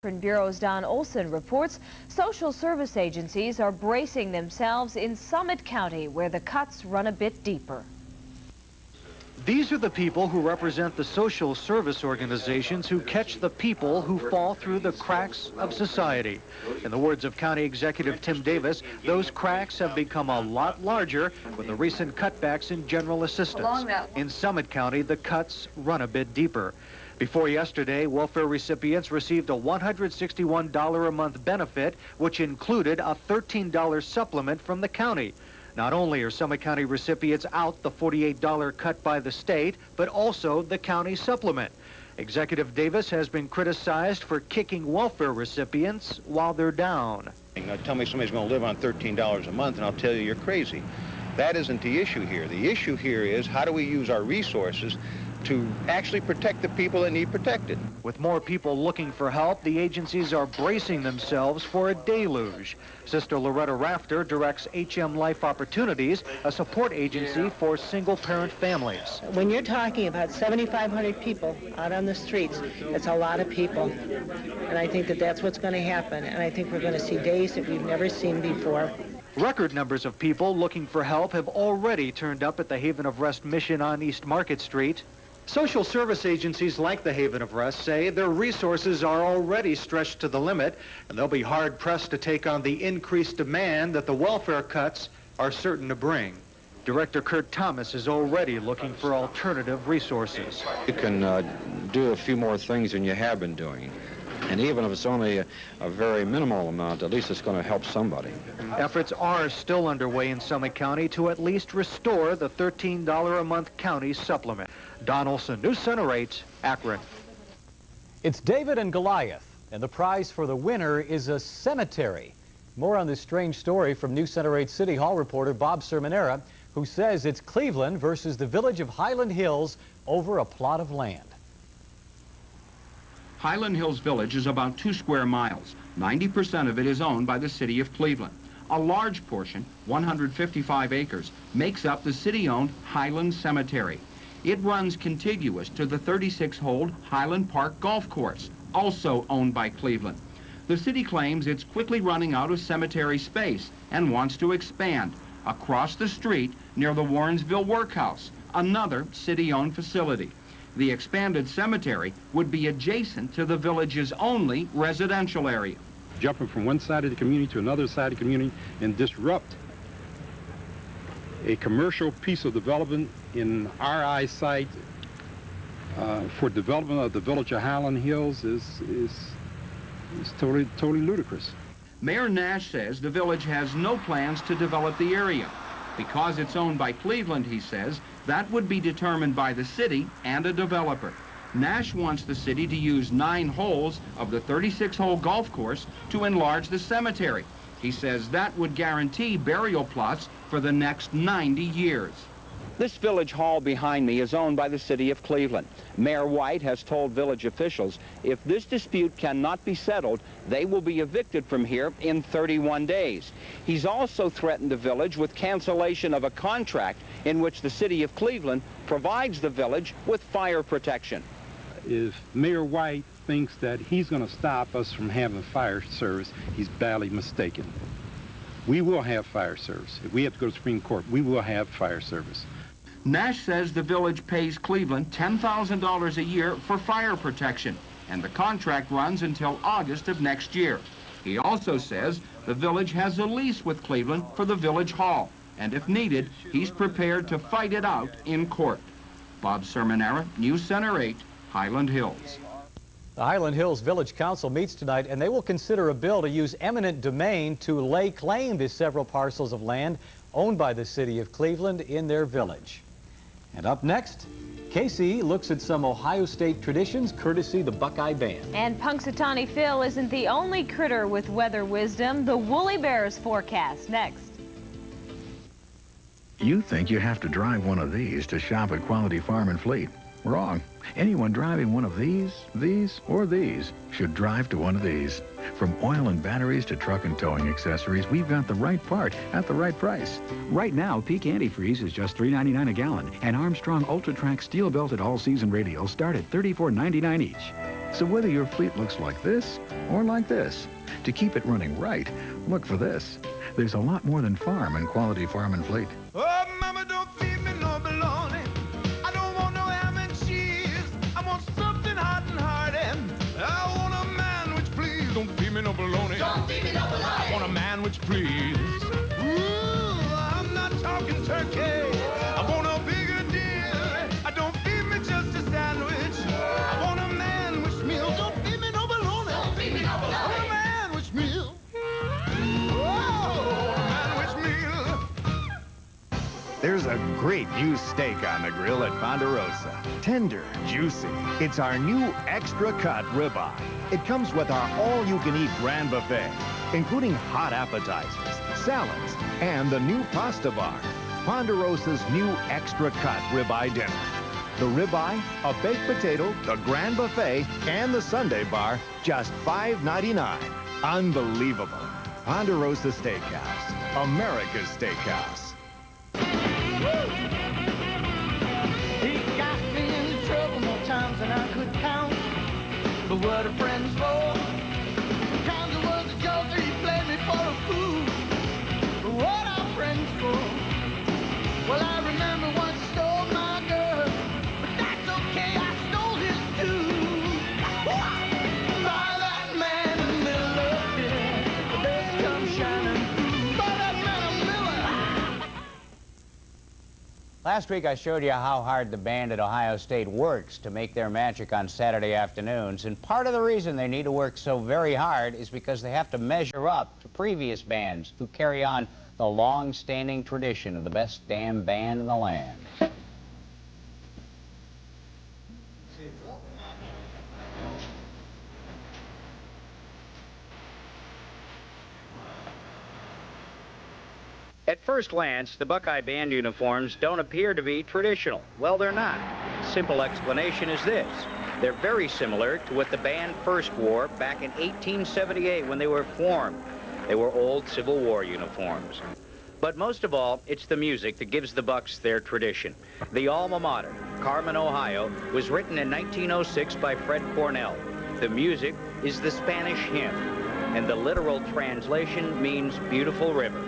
Bureau's Don Olson reports social service agencies are bracing themselves in Summit County, where the cuts run a bit deeper. These are the people who represent the social service organizations who catch the people who fall through the cracks of society. In the words of County Executive Tim Davis, those cracks have become a lot larger with the recent cutbacks in general assistance. In Summit County, the cuts run a bit deeper. Before yesterday, welfare recipients received a $161 a month benefit, which included a $13 supplement from the county. Not only are Summit County recipients out the $48 cut by the state, but also the county supplement. Executive Davis has been criticized for kicking welfare recipients while they're down. Tell me somebody's going to live on $13 a month, and I'll tell you you're crazy. That isn't the issue here. The issue here is how do we use our resources to actually protect the people that need protected. With more people looking for help, the agencies are bracing themselves for a deluge. Sister Loretta Rafter directs HM Life Opportunities, a support agency for single-parent families. When you're talking about 7,500 people out on the streets, it's a lot of people. And I think that that's what's going to happen. And I think we're going to see days that we've never seen before. Record numbers of people looking for help have already turned up at the Haven of Rest Mission on East Market Street. Social service agencies like the Haven of Rest say their resources are already stretched to the limit, and they'll be hard-pressed to take on the increased demand that the welfare cuts are certain to bring. Director Kurt Thomas is already looking for alternative resources. You can do a few more things than you have been doing. And even if it's only a very minimal amount, at least it's going to help somebody. Efforts are still underway in Summit County to at least restore the $13 a month county supplement. Don Olson, Newscenter 8, Akron. It's David and Goliath, and the prize for the winner is a cemetery. More on this strange story from Newscenter 8 City Hall reporter Bob Sermonera, who says it's Cleveland versus the village of Highland Hills over a plot of land. Highland Hills Village is about 2 square miles. 90% of it is owned by the city of Cleveland. A large portion, 155 acres, makes up the city-owned Highland Cemetery. It runs contiguous to the 36-hole Highland Park Golf Course, also owned by Cleveland. The city claims it's quickly running out of cemetery space and wants to expand across the street near the Warrensville Workhouse, another city-owned facility. The expanded cemetery would be adjacent to the village's only residential area. Jumping from one side of the community to another side of the community and disrupt a commercial piece of development in our eyesight for development of the village of Highland Hills is totally ludicrous. Mayor Nash says the village has no plans to develop the area. Because it's owned by Cleveland, he says, that would be determined by the city and a developer. Nash wants the city to use 9 holes of the 36-hole golf course to enlarge the cemetery. He says that would guarantee burial plots for the next 90 years. This village hall behind me is owned by the city of Cleveland. Mayor White has told village officials if this dispute cannot be settled, they will be evicted from here in 31 days. He's also threatened the village with cancellation of a contract in which the city of Cleveland provides the village with fire protection. If Mayor White thinks that he's going to stop us from having fire service, he's badly mistaken. We will have fire service. If we have to go to the Supreme Court, we will have fire service. Nash says the village pays Cleveland $10,000 a year for fire protection, and the contract runs until August of next year. He also says the village has a lease with Cleveland for the village hall, and if needed, he's prepared to fight it out in court. Bob Sermonera, Newscenter 8, Highland Hills. The Highland Hills Village Council meets tonight, and they will consider a bill to use eminent domain to lay claim to several parcels of land owned by the city of Cleveland in their village. And up next, Casey looks at some Ohio State traditions courtesy the Buckeye Band. And Punxsutawney Phil isn't the only critter with weather wisdom. The Woolly Bears forecast next. You think you have to drive one of these to shop at Quality Farm and Fleet. Wrong. Anyone driving one of these, or these should drive to one of these. From oil and batteries to truck and towing accessories, we've got the right part at the right price. Right now, Peak Antifreeze is just $3.99 a gallon, and Armstrong Ultra Track steel-belted all-season radials start at $34.99 each. So whether your fleet looks like this or like this, to keep it running right, look for this. There's a lot more than farm in Quality Farm and Fleet. Oh, mama, don't feed me no bologna. I don't want no ham and cheese. I want something hot and hearty. I want a man which please. Don't feed me no bologna. Don't feed me no bologna. I want a man which please. Ooh, I'm not talking turkey. I want a bigger deal. I don't feed me just a sandwich. I want a man which meal. Don't feed me no bologna. Don't feed me no bologna. I want a man which meal. There's a great new steak on the grill at Ponderosa. Tender, juicy. It's our new extra cut ribeye. It comes with our all-you-can-eat grand buffet, including hot appetizers, salads, and the new pasta bar. Ponderosa's new extra cut ribeye dinner. The ribeye, a baked potato, the grand buffet, and the Sunday bar, just $5.99. Unbelievable. Ponderosa Steakhouse, America's Steakhouse. He got me into trouble more times than I could count. But what are friends for? Sometimes it was a joke that he played me for a fool. But what are friends for? Well, I remember once he stole my girl, but that's okay, I stole his too. By that man in the middle of here, the best comes shining through. By that man in the middle. Last week I showed you how hard the band at Ohio State works to make their magic on Saturday afternoons, and part of the reason they need to work so very hard is because they have to measure up to previous bands who carry on the long-standing tradition of the best damn band in the land. At first glance, the Buckeye Band uniforms don't appear to be traditional. Well, they're not. Simple explanation is this. They're very similar to what the band first wore back in 1878 when they were formed. They were old Civil War uniforms. But most of all, it's the music that gives the Bucks their tradition. The alma mater, Carmen, Ohio, was written in 1906 by Fred Cornell. The music is the Spanish hymn, and the literal translation means beautiful river.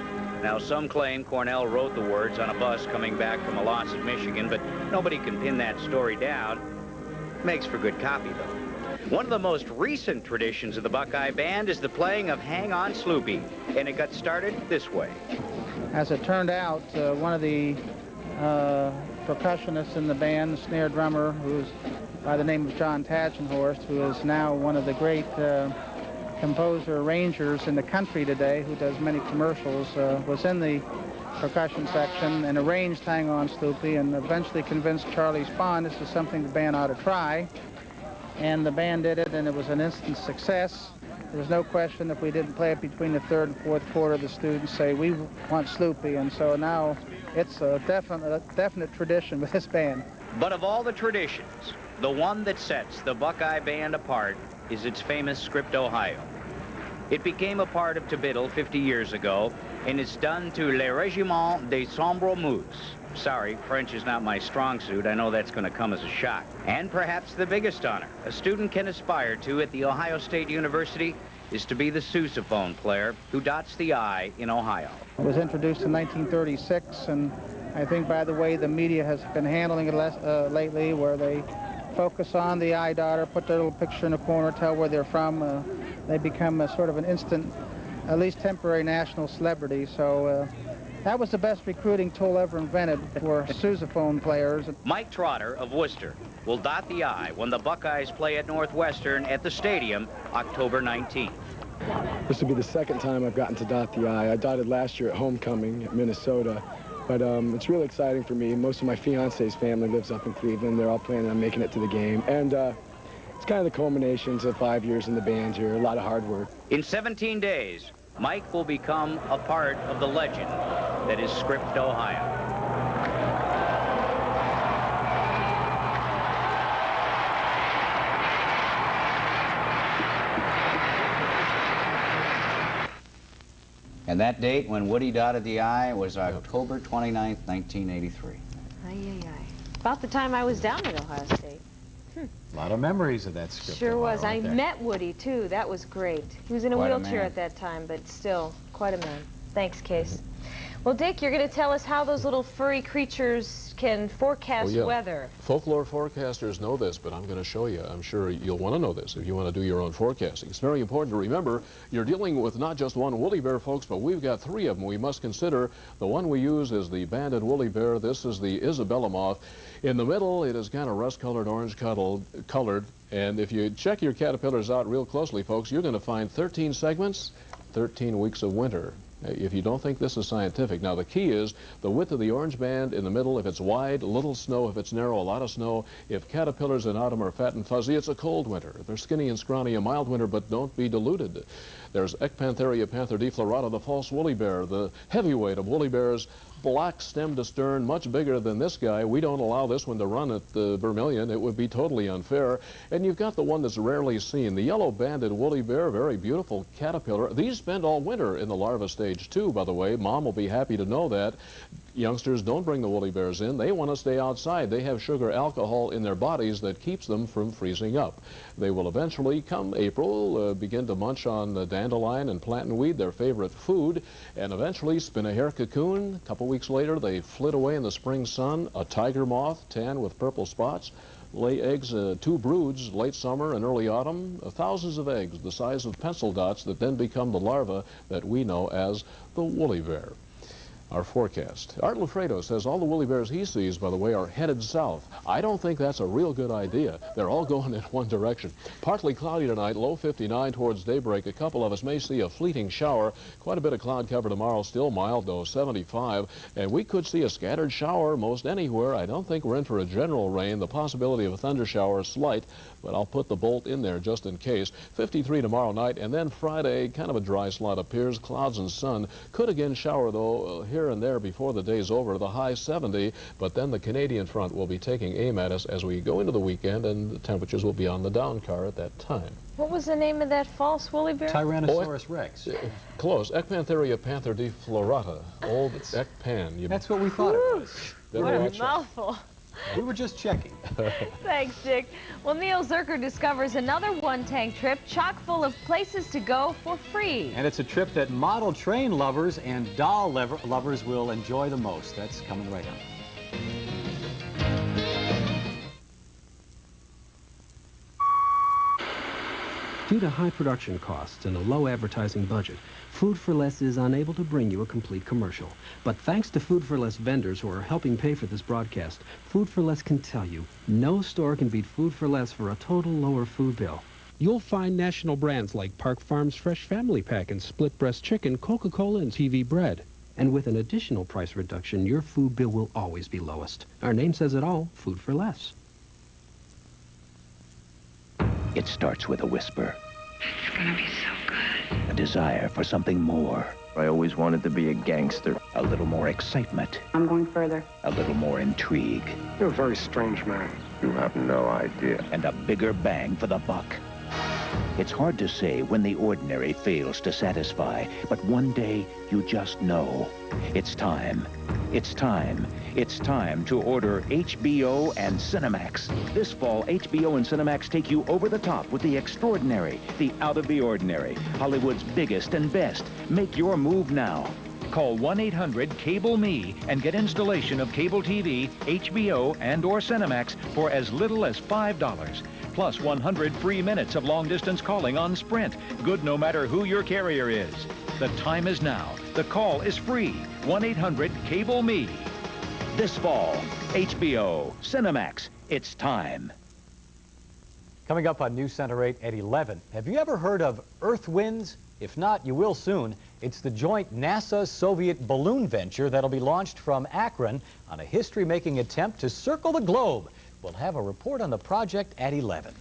Now, some claim Cornell wrote the words on a bus coming back from Molosset, Michigan, but nobody can pin that story down. Makes for good copy, though. One of the most recent traditions of the Buckeye Band is the playing of Hang On Sloopy, and it got started this way. As it turned out, one of the percussionists in the band, the snare drummer, who's by the name of John Tadgenhorst, who is now one of the great composer arrangers in the country today, who does many commercials, was in the percussion section and arranged Hang On Sloopy, and eventually convinced Charlie Spahn this is something the band ought to try. And the band did it, and it was an instant success. There was no question if we didn't play it between the third and fourth quarter, the students say, we want Sloopy, and so now it's a definite tradition with this band. But of all the traditions, the one that sets the Buckeye Band apart is its famous Script, Ohio. It became a part of Tabiddle 50 years ago, and it's done to Le Régiment des Sombres Mousses. Sorry, French is not my strong suit. I know that's going to come as a shock. And perhaps the biggest honor a student can aspire to at The Ohio State University is to be the sousaphone player who dots the I in Ohio. It was introduced in 1936, and I think by the way the media has been handling it lately, where they focus on the eye dotter, put their little picture in the corner, tell where they're from, they become a sort of an instant, at least temporary national celebrity. So that was the best recruiting tool ever invented for sousaphone players. Mike Trotter of Worcester will dot the I when the Buckeyes play at Northwestern at the stadium October 19th. This will be the second time I've gotten to dot the I. I dotted last year at homecoming at Minnesota, but it's really exciting for me. Most of my fiance's family lives up in Cleveland. They're all planning on making it to the game, and it's kind of the culmination to 5 years in the band here, a lot of hard work. In 17 days, Mike will become a part of the legend that is Script, Ohio. And that date when Woody dotted the I was October 29th, 1983. Aye, aye, aye. About the time I was down at Ohio State. A lot of memories of that script. Sure was. I met Woody, too. That was great. He was in a wheelchair at that time, but still, quite a man. Thanks, Case. Well, Dick, you're going to tell us how those little furry creatures can forecast weather. Folklore forecasters know this, but I'm going to show you. I'm sure you'll want to know this if you want to do your own forecasting. It's very important to remember you're dealing with not just one woolly bear, folks, but we've got 3 of them. We must consider the one we use is the banded woolly bear. This is the Isabella moth. In the middle, it is kind of rust-colored, orange-colored, and if you check your caterpillars out real closely, folks, you're going to find 13 segments, 13 weeks of winter. If you don't think this is scientific. Now, the key is the width of the orange band in the middle. If it's wide, little snow. If it's narrow, a lot of snow. If caterpillars in autumn are fat and fuzzy, it's a cold winter. If they're skinny and scrawny, a mild winter, but don't be deluded. There's Ecpantheria panther-deflorata, the false woolly bear, the heavyweight of woolly bears, black stem to stern, much bigger than this guy. We don't allow this one to run at the Vermilion. It would be totally unfair. And you've got the one that's rarely seen, the yellow-banded woolly bear, very beautiful caterpillar. These spend all winter in the larva stage, too, by the way. Mom will be happy to know that. Youngsters, don't bring the woolly bears in. They want to stay outside. They have sugar alcohol in their bodies that keeps them from freezing up. They will eventually, come April, begin to munch on dandelion and plantain-weed, their favorite food, and eventually spin a hair cocoon. A couple weeks later, they flit away in the spring sun. A tiger moth, tan with purple spots, lay eggs, 2 broods, late summer and early autumn, thousands of eggs the size of pencil dots that then become the larva that we know as the woolly bear. Our forecast. Art Lafredo says all the woolly bears he sees, by the way, are headed south. I don't think that's a real good idea. They're all going in one direction. Partly cloudy tonight, low 59 towards daybreak. A couple of us may see a fleeting shower. Quite a bit of cloud cover tomorrow, still mild though, 75. And we could see a scattered shower most anywhere. I don't think we're in for a general rain. The possibility of a thunder shower is slight, but I'll put the bolt in there just in case. 53 tomorrow night, and then Friday, kind of a dry slot appears. Clouds and sun. Could again shower though, here and there before the day's over. The high 70, but then the Canadian front will be taking aim at us as we go into the weekend, and the temperatures will be on the down car at that time. What was the name of that false woolly bear? Tyrannosaurus Rex. Close. Ecpantheria panther-deflorata. Old Ecpan. That's what we thought it was. What a mouthful. We were just checking. Thanks, Dick. Well, Neil Zerker discovers another one-tank trip chock full of places to go for free. And it's a trip that model train lovers and doll lovers will enjoy the most. That's coming right up. Due to high production costs and a low advertising budget, Food for Less is unable to bring you a complete commercial. But thanks to Food for Less vendors who are helping pay for this broadcast, Food for Less can tell you, no store can beat Food for Less for a total lower food bill. You'll find national brands like Park Farm's Fresh Family Pack and Split Breast Chicken, Coca-Cola, and TV Bread. And with an additional price reduction, your food bill will always be lowest. Our name says it all, Food for Less. It starts with a whisper. It's gonna be so good. A desire for something more. I always wanted to be a gangster. A little more excitement. I'm going further. A little more intrigue. You're a very strange man. You have no idea. And a bigger bang for the buck. It's hard to say when the ordinary fails to satisfy, but one day you just know. It's time. It's time. It's time to order HBO and Cinemax. This fall, HBO and Cinemax take you over the top with the extraordinary, the out of the ordinary, Hollywood's biggest and best. Make your move now. Call 1-800-CABLE-ME and get installation of cable TV, HBO, and or Cinemax for as little as $5. Plus 100 free minutes of long-distance calling on Sprint. Good no matter who your carrier is. The time is now. The call is free. 1-800-CABLE-ME. This fall, HBO, Cinemax, it's time. Coming up on Newscenter 8 at 11. Have you ever heard of Earth Winds? If not, you will soon. It's the joint NASA-Soviet balloon venture that'll be launched from Akron on a history-making attempt to circle the globe. We'll have a report on the project at 11.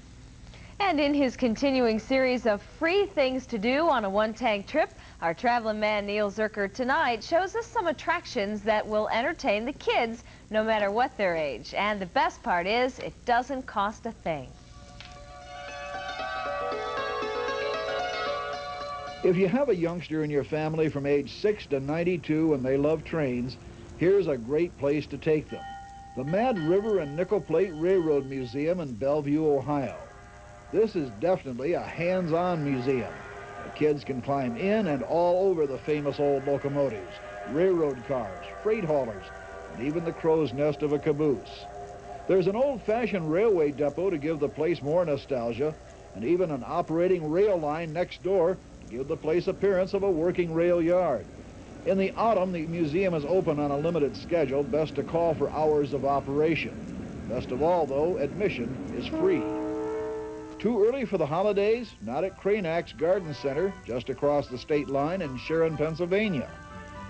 And in his continuing series of free things to do on a one-tank trip, our traveling man Neil Zerker tonight shows us some attractions that will entertain the kids no matter what their age. And the best part is it doesn't cost a thing. If you have a youngster in your family from age 6 to 92 and they love trains, here's a great place to take them. the Mad River and Nickel Plate Railroad Museum in Bellevue, Ohio. This is definitely a hands-on museum. The kids can climb in and all over the famous old locomotives, railroad cars, freight haulers, and even the crow's nest of a caboose. There's an old-fashioned railway depot to give the place more nostalgia, and even an operating rail line next door to give the place appearance of a working rail yard. In the autumn, the museum is open on a limited schedule, best to call for hours of operation. Best of all, though, admission is free. Too early for the holidays? Not at Cranach's Garden Center, just across the state line in Sharon, Pennsylvania.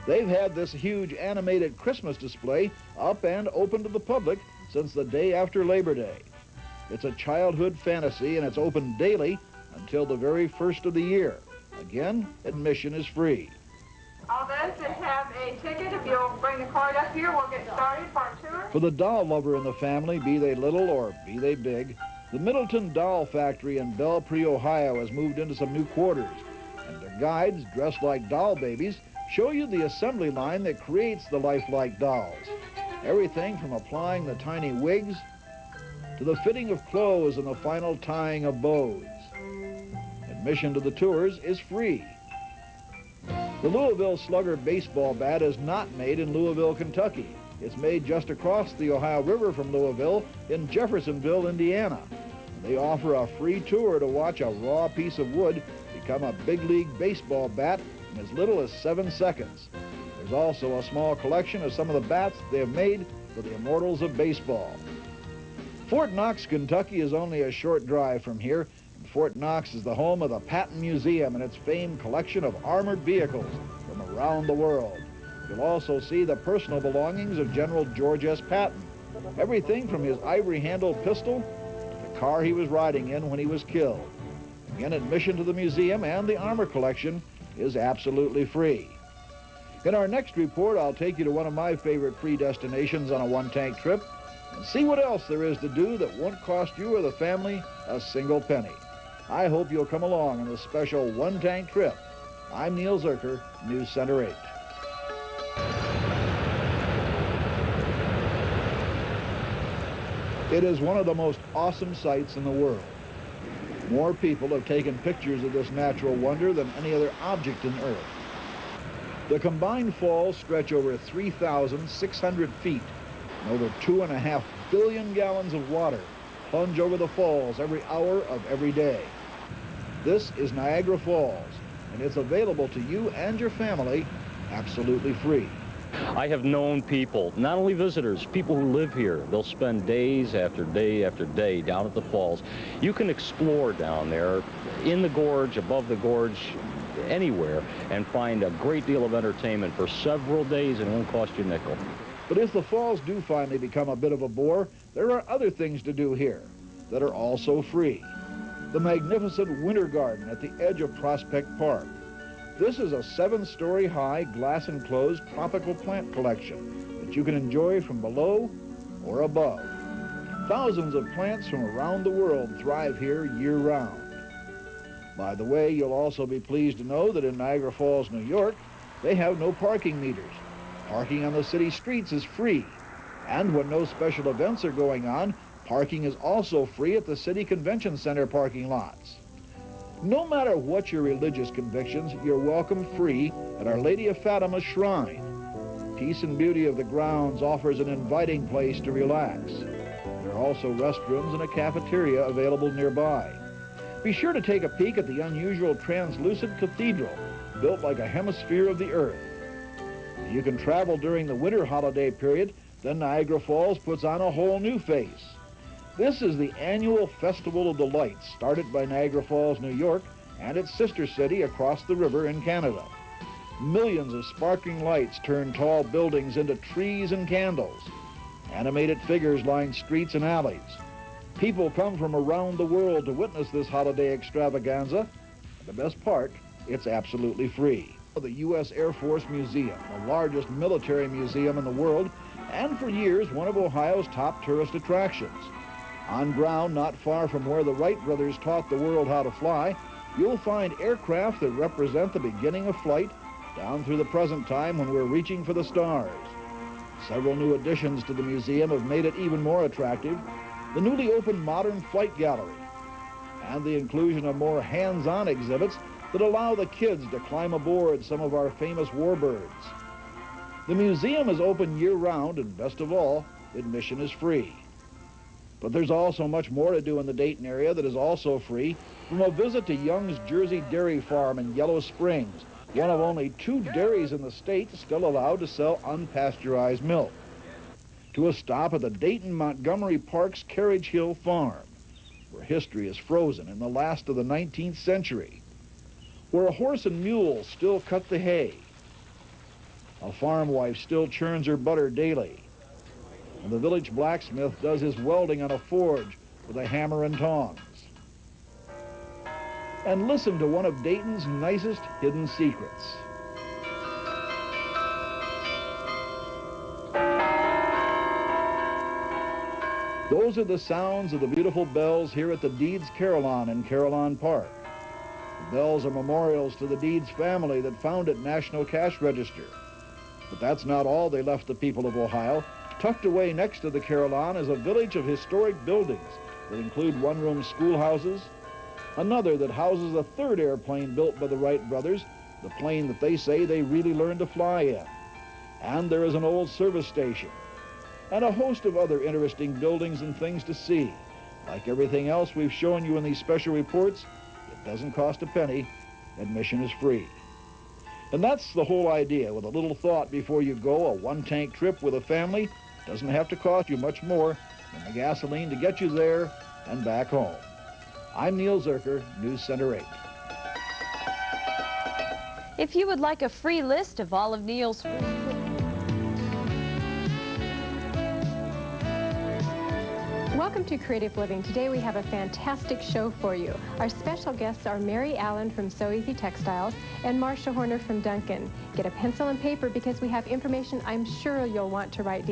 They've had this huge animated Christmas display up and open to the public since the day after Labor Day. It's a childhood fantasy, and it's open daily until the very first of the year. Again, admission is free. All those that have a ticket, if you'll bring the card up here, we'll get started for our tour. For the doll lover in the family, be they little or be they big, the Middleton Doll Factory in Belpre, Ohio has moved into some new quarters, and their guides, dressed like doll babies, show you the assembly line that creates the lifelike dolls. Everything from applying the tiny wigs to the fitting of clothes and the final tying of bows. Admission to the tours is free. The Louisville Slugger baseball bat is not made in Louisville, Kentucky. It's made just across the Ohio River from Louisville in Jeffersonville, Indiana. They offer a free tour to watch a raw piece of wood become a big league baseball bat in as little as 7 seconds. There's also a small collection of some of the bats they have made for the immortals of baseball. Fort Knox, Kentucky is only a short drive from here. Fort Knox is the home of the Patton Museum and its famed collection of armored vehicles from around the world. You'll also see the personal belongings of General George S. Patton. Everything from his ivory-handled pistol to the car he was riding in when he was killed. Again, admission to the museum and the armor collection is absolutely free. In our next report, I'll take you to one of my favorite free destinations on a one-tank trip and see what else there is to do that won't cost you or the family a single penny. I hope you'll come along on this special one-tank trip. I'm Neil Zerker, News Center 8. It is one of the most awesome sights in the world. More people have taken pictures of this natural wonder than any other object in Earth. The combined falls stretch over 3,600 feet, and over 2.5 billion gallons of water plunge over the falls every hour of every day. This is Niagara Falls, and it's available to you and your family absolutely free. I have known people, not only visitors, people who live here. They'll spend days after day after day down at the falls. You can explore down there, in the gorge, above the gorge, anywhere, and find a great deal of entertainment for several days, and it won't cost you a nickel. But if the falls do finally become a bit of a bore, there are other things to do here that are also free. The magnificent Winter Garden at the edge of Prospect Park. This is a 7-story high, glass-enclosed tropical plant collection that you can enjoy from below or above. Thousands of plants from around the world thrive here year-round. By the way, you'll also be pleased to know that in Niagara Falls, New York, they have no parking meters. Parking on the city streets is free. And when no special events are going on, parking is also free at the City Convention Center parking lots. No matter what your religious convictions, you're welcome free at Our Lady of Fatima's Shrine. Peace and beauty of the grounds offers an inviting place to relax. There are also restrooms and a cafeteria available nearby. Be sure to take a peek at the unusual translucent cathedral, built like a hemisphere of the earth. You can travel during the winter holiday period, then Niagara Falls puts on a whole new face. This is the annual Festival of the Lights, started by Niagara Falls, New York, and its sister city across the river in Canada. Millions of sparkling lights turn tall buildings into trees and candles. Animated figures line streets and alleys. People come from around the world to witness this holiday extravaganza. And the best part, it's absolutely free. The U.S. Air Force Museum, the largest military museum in the world, and for years, one of Ohio's top tourist attractions. On ground not far from where the Wright brothers taught the world how to fly, you'll find aircraft that represent the beginning of flight down through the present time when we're reaching for the stars. Several new additions to the museum have made it even more attractive. The newly opened modern flight gallery and the inclusion of more hands-on exhibits that allow the kids to climb aboard some of our famous warbirds. The museum is open year-round, and best of all, admission is free. But there's also much more to do in the Dayton area that is also free, from a visit to Young's Jersey Dairy Farm in Yellow Springs, one of only 2 dairies in the state still allowed to sell unpasteurized milk, to a stop at the Dayton-Montgomery Park's Carriage Hill Farm, where history is frozen in the last of the 19th century, where a horse and mule still cut the hay, a farm wife still churns her butter daily, and the village blacksmith does his welding on a forge with a hammer and tongs. And listen to one of Dayton's nicest hidden secrets. Those are the sounds of the beautiful bells here at the Deeds Carillon in Carillon Park. The bells are memorials to the Deeds family that founded National Cash Register. But that's not all they left the people of Ohio. Tucked away next to the Carillon is a village of historic buildings that include one-room schoolhouses, another that houses a 3rd airplane built by the Wright brothers, the plane that they say they really learned to fly in. And there is an old service station, and a host of other interesting buildings and things to see. Like everything else we've shown you in these special reports, it doesn't cost a penny. Admission is free. And that's the whole idea. With a little thought before you go, a one-tank trip with a family doesn't have to cost you much more than the gasoline to get you there and back home. I'm Neil Zerker, Newscenter 8. If you would like a free list of all of Neil's... Welcome to Creative Living. Today we have a fantastic show for you. Our special guests are Mary Allen from So Easy Textiles and Marcia Horner from Duncan. Get a pencil and paper because we have information I'm sure you'll want to write down.